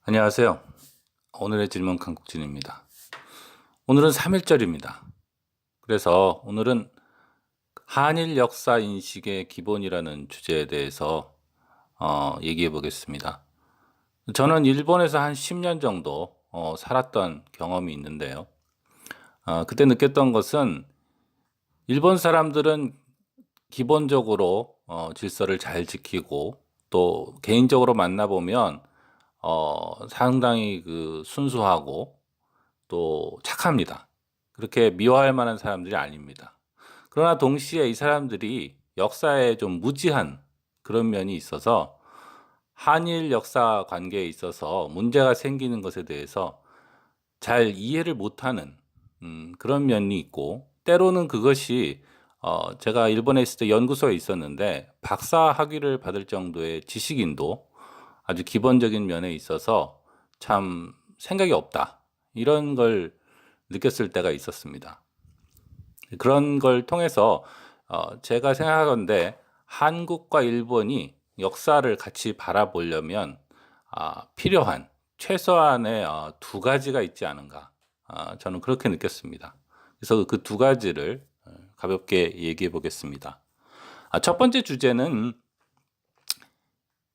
안녕하세요. 오늘의 질문 강국진입니다. 오늘은 3.1절입니다. 그래서 오늘은 한일 역사 인식의 기본이라는 주제에 대해서 얘기해 보겠습니다. 저는 일본에서 한 10년 정도 살았던 경험이 있는데요. 그때 느꼈던 것은 일본 사람들은 기본적으로 질서를 잘 지키고 또 개인적으로 만나보면 상당히 순수하고 또 착합니다. 그렇게 미워할 만한 사람들이 아닙니다. 그러나 동시에 이 사람들이 역사에 좀 무지한 그런 면이 있어서 한일 역사 관계에 있어서 문제가 생기는 것에 대해서 잘 이해를 못하는 그런 면이 있고, 때로는 그것이 제가 일본에 있을 때 연구소에 있었는데 박사 학위를 받을 정도의 지식인도 아주 기본적인 면에 있어서 참 생각이 없다, 이런 걸 느꼈을 때가 있었습니다. 그런 걸 통해서 제가 생각하건대 한국과 일본이 역사를 같이 바라보려면 필요한 최소한의 두 가지가 있지 않은가, 저는 그렇게 느꼈습니다. 그래서 그 두 가지를 가볍게 얘기해 보겠습니다. 첫 번째 주제는,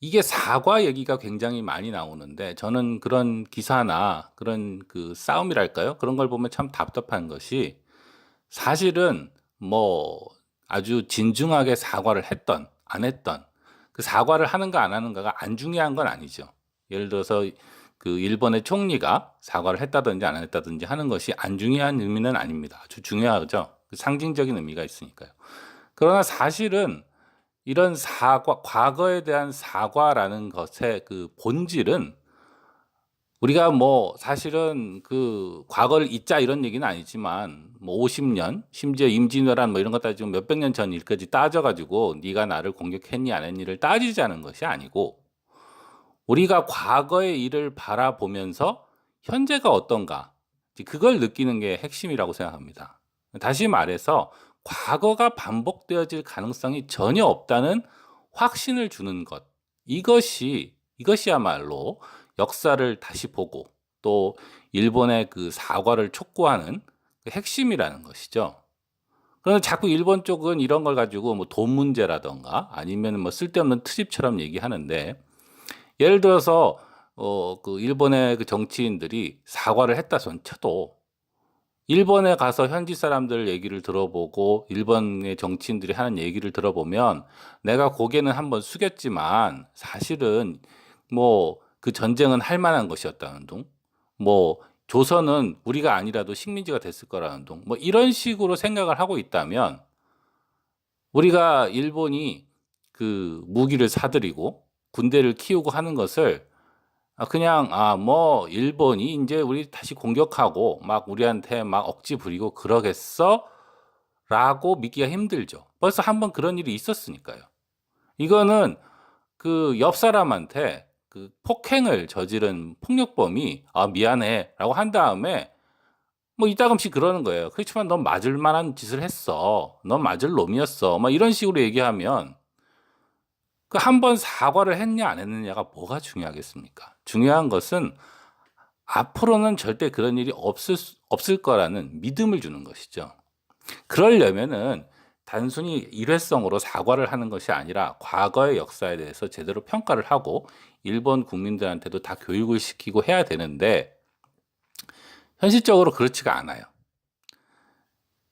이게 사과 얘기가 굉장히 많이 나오는데 저는 그런 기사나 그런 그 싸움이랄까요? 그런 걸 보면 참 답답한 것이, 사실은 뭐 아주 진중하게 사과를 했던 안 했던, 그 사과를 하는가 안 하는가가 안 중요한 건 아니죠. 예를 들어서 그 일본의 총리가 사과를 했다든지 안 했다든지 하는 것이 안 중요한 의미는 아닙니다. 아주 중요하죠. 그 상징적인 의미가 있으니까요. 그러나 사실은 이런 사과, 과거에 대한 사과라는 것의 그 본질은, 우리가 뭐 사실은 그 과거를 잊자 이런 얘기는 아니지만 뭐 50년, 심지어 임진왜란 뭐 이런 것 따지고 몇백 년 전 일까지 따져가지고 네가 나를 공격했니 안 했니를 따지자는 것이 아니고, 우리가 과거의 일을 바라보면서 현재가 어떤가, 그걸 느끼는 게 핵심이라고 생각합니다. 다시 말해서 과거가 반복되어질 가능성이 전혀 없다는 확신을 주는 것, 이것이야말로 역사를 다시 보고 또 일본의 그 사과를 촉구하는 그 핵심이라는 것이죠. 그런데 자꾸 일본 쪽은 이런 걸 가지고 뭐 돈 문제라던가 아니면 뭐 쓸데없는 트집처럼 얘기하는데, 예를 들어서 그 일본의 그 정치인들이 사과를 했다 손 쳐도 일본에 가서 현지 사람들 얘기를 들어보고 일본의 정치인들이 하는 얘기를 들어보면, 내가 고개는 한번 숙였지만 사실은 뭐 그 전쟁은 할 만한 것이었다는 둥, 뭐 조선은 우리가 아니라도 식민지가 됐을 거라는 둥, 뭐 이런 식으로 생각을 하고 있다면, 우리가 일본이 그 무기를 사들이고 군대를 키우고 하는 것을 그냥 뭐 일본이 이제 우리 다시 공격하고 막 우리한테 막 억지 부리고 그러겠어? 라고 믿기가 힘들죠. 벌써 한번 그런 일이 있었으니까요. 이거는 그 옆 사람한테 그 폭행을 저지른 폭력범이 미안해 라고 한 다음에 뭐 이따금씩 그러는 거예요. 그렇지만 넌 맞을 만한 짓을 했어, 넌 맞을 놈이었어, 막 이런 식으로 얘기하면, 그 한 번 사과를 했냐 안 했느냐가 뭐가 중요하겠습니까? 중요한 것은 앞으로는 절대 그런 일이 없을 거라는 믿음을 주는 것이죠. 그러려면은 단순히 일회성으로 사과를 하는 것이 아니라 과거의 역사에 대해서 제대로 평가를 하고 일본 국민들한테도 다 교육을 시키고 해야 되는데, 현실적으로 그렇지가 않아요.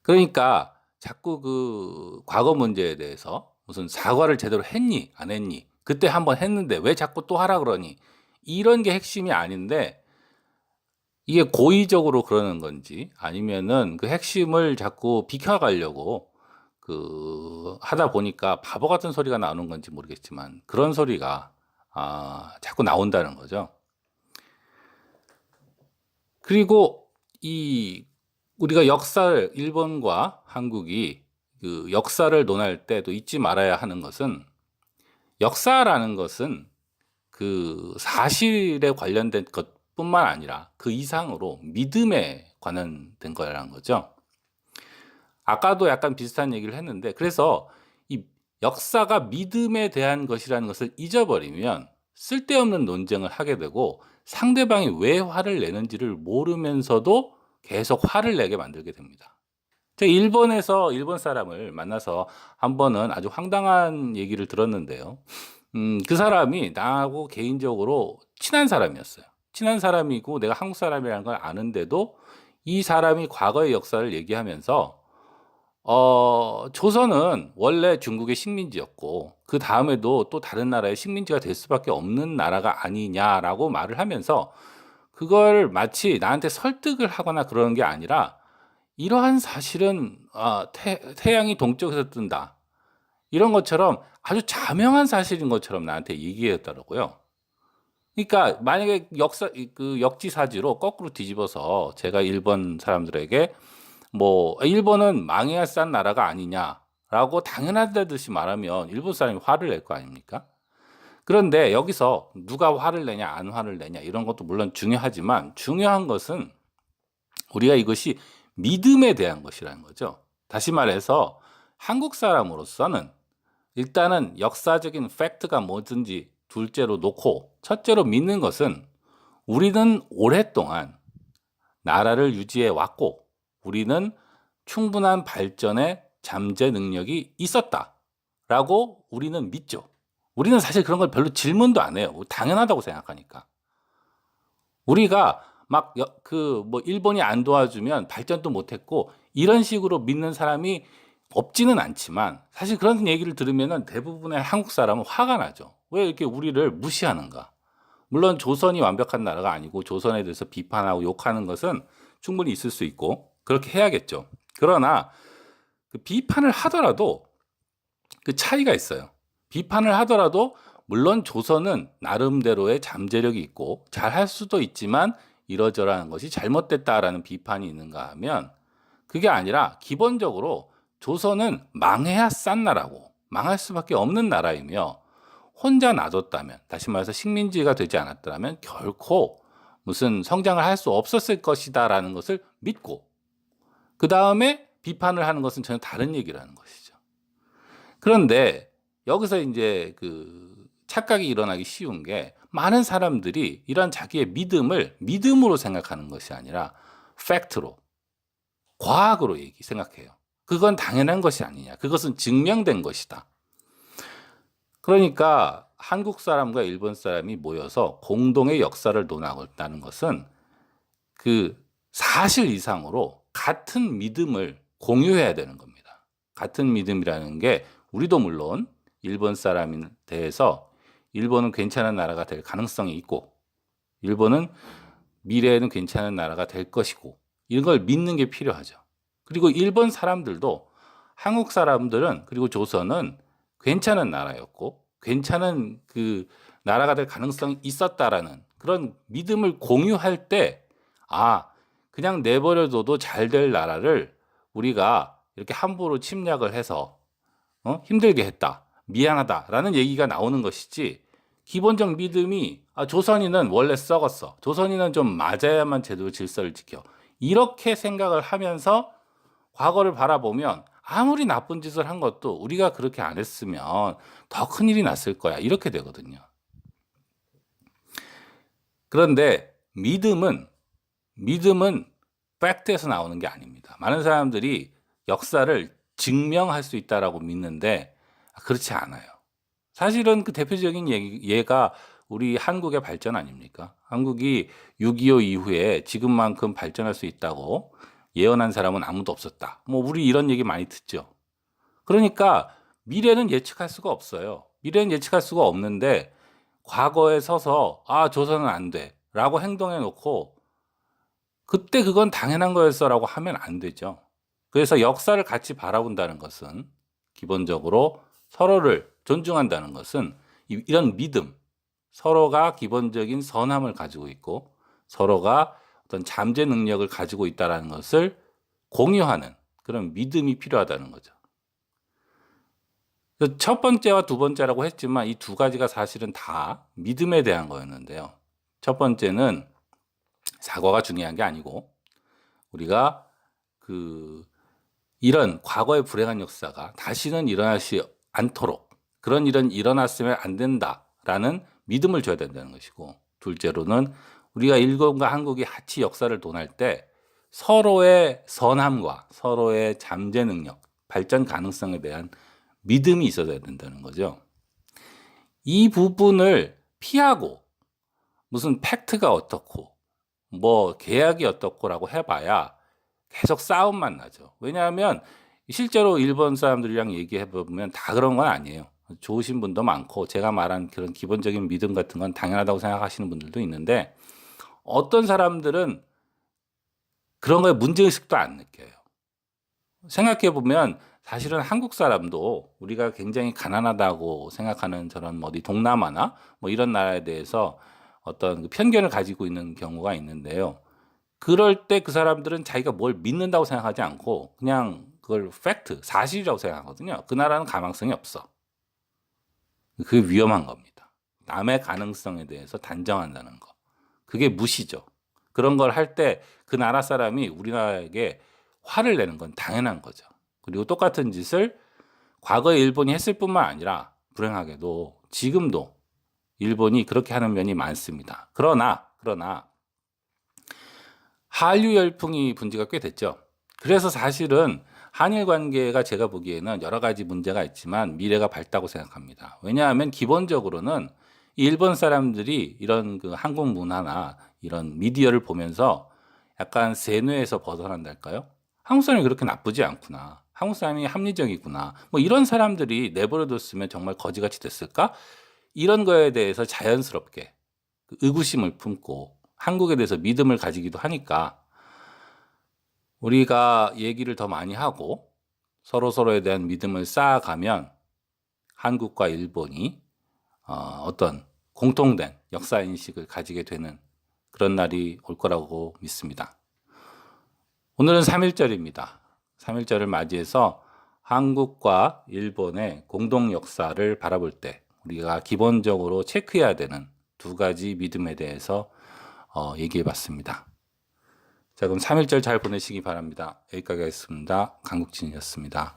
그러니까 자꾸 그 과거 문제에 대해서 무슨 사과를 제대로 했니 안 했니, 그때 한번 했는데 왜 자꾸 또 하라 그러니, 이런 게 핵심이 아닌데, 이게 고의적으로 그러는 건지 아니면은 그 핵심을 자꾸 비켜가려고 하다 보니까 바보 같은 소리가 나오는 건지 모르겠지만 그런 소리가 자꾸 나온다는 거죠. 그리고 이 우리가 역사를, 일본과 한국이 그 역사를 논할 때도 잊지 말아야 하는 것은, 역사라는 것은 그 사실에 관련된 것뿐만 아니라 그 이상으로 믿음에 관련된 거라는 거죠. 아까도 약간 비슷한 얘기를 했는데, 그래서 이 역사가 믿음에 대한 것이라는 것을 잊어버리면 쓸데없는 논쟁을 하게 되고 상대방이 왜 화를 내는지를 모르면서도 계속 화를 내게 만들게 됩니다. 제가 일본에서 일본 사람을 만나서 한 번은 아주 황당한 얘기를 들었는데요. 그 사람이 나하고 개인적으로 친한 사람이었어요. 친한 사람이고 내가 한국 사람이라는 걸 아는데도 이 사람이 과거의 역사를 얘기하면서 조선은 원래 중국의 식민지였고 그 다음에도 또 다른 나라의 식민지가 될 수밖에 없는 나라가 아니냐라고 말을 하면서 그걸 마치 나한테 설득을 하거나 그러는 게 아니라 이러한 사실은 태양이 동쪽에서 뜬다. 이런 것처럼 아주 자명한 사실인 것처럼 나한테 얘기했더라고요. 그러니까 만약에 그 역지사지로 거꾸로 뒤집어서 제가 일본 사람들에게 뭐 일본은 망해야 싼 나라가 아니냐라고 당연하다듯이 말하면 일본 사람이 화를 낼 거 아닙니까? 그런데 여기서 누가 화를 내냐 안 화를 내냐 이런 것도 물론 중요하지만 중요한 것은 우리가 이것이 믿음에 대한 것이라는 거죠. 다시 말해서 한국 사람으로서는 일단은 역사적인 팩트가 뭐든지 둘째로 놓고 첫째로 믿는 것은 우리는 오랫동안 나라를 유지해 왔고 우리는 충분한 발전의 잠재 능력이 있었다라고 우리는 믿죠. 우리는 사실 그런 걸 별로 질문도 안 해요. 당연하다고 생각하니까. 우리가 막 뭐 일본이 안 도와주면 발전도 못했고 이런 식으로 믿는 사람이 없지는 않지만 사실 그런 얘기를 들으면은 대부분의 한국 사람은 화가 나죠. 왜 이렇게 우리를 무시하는가? 물론 조선이 완벽한 나라가 아니고 조선에 대해서 비판하고 욕하는 것은 충분히 있을 수 있고 그렇게 해야겠죠. 그러나 그 비판을 하더라도 그 차이가 있어요. 비판을 하더라도 물론 조선은 나름대로의 잠재력이 있고 잘할 수도 있지만 이러저러한 것이 잘못됐다라는 비판이 있는가 하면 그게 아니라 기본적으로 조선은 망해야 싼 나라고 망할 수밖에 없는 나라이며 혼자 놔뒀다면 다시 말해서 식민지가 되지 않았더라면 결코 무슨 성장을 할 수 없었을 것이다라는 것을 믿고 그 다음에 비판을 하는 것은 전혀 다른 얘기라는 것이죠. 그런데 여기서 이제 그 착각이 일어나기 쉬운 게 많은 사람들이 이런 자기의 믿음을 믿음으로 생각하는 것이 아니라 팩트로, 과학으로 생각해요. 그건 당연한 것이 아니냐. 그것은 증명된 것이다. 그러니까 한국 사람과 일본 사람이 모여서 공동의 역사를 논하고 있다는 것은 그 사실 이상으로 같은 믿음을 공유해야 되는 겁니다. 같은 믿음이라는 게 우리도 물론 일본 사람에 대해서 일본은 괜찮은 나라가 될 가능성이 있고 일본은 미래에는 괜찮은 나라가 될 것이고 이런 걸 믿는 게 필요하죠. 그리고 일본 사람들도 한국 사람들은 그리고 조선은 괜찮은 나라였고 괜찮은 그 나라가 될 가능성이 있었다라는 그런 믿음을 공유할 때 그냥 내버려둬도 잘 될 나라를 우리가 이렇게 함부로 침략을 해서 힘들게 했다. 미안하다라는 얘기가 나오는 것이지 기본적 믿음이 조선인은 원래 썩었어. 조선인은 좀 맞아야만 제대로 질서를 지켜. 이렇게 생각을 하면서 과거를 바라보면 아무리 나쁜 짓을 한 것도 우리가 그렇게 안 했으면 더 큰일이 났을 거야. 이렇게 되거든요. 그런데 믿음은 팩트에서 나오는 게 아닙니다. 많은 사람들이 역사를 증명할 수 있다라고 믿는데 그렇지 않아요. 사실은 그 대표적인 예가 우리 한국의 발전 아닙니까? 한국이 6.25 이후에 지금만큼 발전할 수 있다고 예언한 사람은 아무도 없었다. 뭐 우리 이런 얘기 많이 듣죠. 그러니까 미래는 예측할 수가 없어요. 미래는 예측할 수가 없는데 과거에 서서 조선은 안 돼. 라고 행동해 놓고 그때 그건 당연한 거였어라고 하면 안 되죠. 그래서 역사를 같이 바라본다는 것은 기본적으로 서로를 존중한다는 것은 이런 믿음, 서로가 기본적인 선함을 가지고 있고 서로가 어떤 잠재 능력을 가지고 있다는 것을 공유하는 그런 믿음이 필요하다는 거죠. 첫 번째와 두 번째라고 했지만 이 두 가지가 사실은 다 믿음에 대한 거였는데요. 첫 번째는 사과가 중요한 게 아니고 우리가 이런 과거의 불행한 역사가 다시는 일어나지 않도록 그런 일은 일어났으면 안 된다라는 믿음을 줘야 된다는 것이고, 둘째로는 우리가 일본과 한국이 같이 역사를 논할 때 서로의 선함과 서로의 잠재 능력, 발전 가능성에 대한 믿음이 있어야 된다는 거죠. 이 부분을 피하고 무슨 팩트가 어떻고 뭐 계약이 어떻고라고 해봐야 계속 싸움만 나죠. 왜냐하면 실제로 일본 사람들이랑 얘기해보면 다 그런 건 아니에요. 좋으신 분도 많고 제가 말한 그런 기본적인 믿음 같은 건 당연하다고 생각하시는 분들도 있는데, 어떤 사람들은 그런 거에 문제의식도 안 느껴요. 생각해보면 사실은 한국 사람도 우리가 굉장히 가난하다고 생각하는 저런 어디 동남아나 뭐 이런 나라에 대해서 어떤 그 편견을 가지고 있는 경우가 있는데요. 그럴 때 그 사람들은 자기가 뭘 믿는다고 생각하지 않고 그냥 그걸 팩트, 사실이라고 생각하거든요. 그 나라는 가망성이 없어. 그게 위험한 겁니다. 남의 가능성에 대해서 단정한다는 거. 그게 무시죠. 그런 걸 할 때 그 나라 사람이 우리나라에게 화를 내는 건 당연한 거죠. 그리고 똑같은 짓을 과거에 일본이 했을 뿐만 아니라 불행하게도 지금도 일본이 그렇게 하는 면이 많습니다. 그러나 한류 열풍이 분 지가 꽤 됐죠. 그래서 사실은 한일 관계가 제가 보기에는 여러 가지 문제가 있지만 미래가 밝다고 생각합니다. 왜냐하면 기본적으로는 일본 사람들이 이런 그 한국 문화나 이런 미디어를 보면서 약간 세뇌에서 벗어난달까요? 한국 사람이 그렇게 나쁘지 않구나. 한국 사람이 합리적이구나. 뭐 이런 사람들이 내버려뒀으면 정말 거지같이 됐을까? 이런 거에 대해서 자연스럽게 그 의구심을 품고 한국에 대해서 믿음을 가지기도 하니까 우리가 얘기를 더 많이 하고 서로에 대한 믿음을 쌓아가면 한국과 일본이 어떤 공통된 역사인식을 가지게 되는 그런 날이 올 거라고 믿습니다. 오늘은 3.1절입니다. 3.1절을 맞이해서 한국과 일본의 공동 역사를 바라볼 때 우리가 기본적으로 체크해야 되는 두 가지 믿음에 대해서 얘기해 봤습니다. 자, 그럼 3.1절 잘 보내시기 바랍니다. 여기까지 하겠습니다. 강국진이었습니다.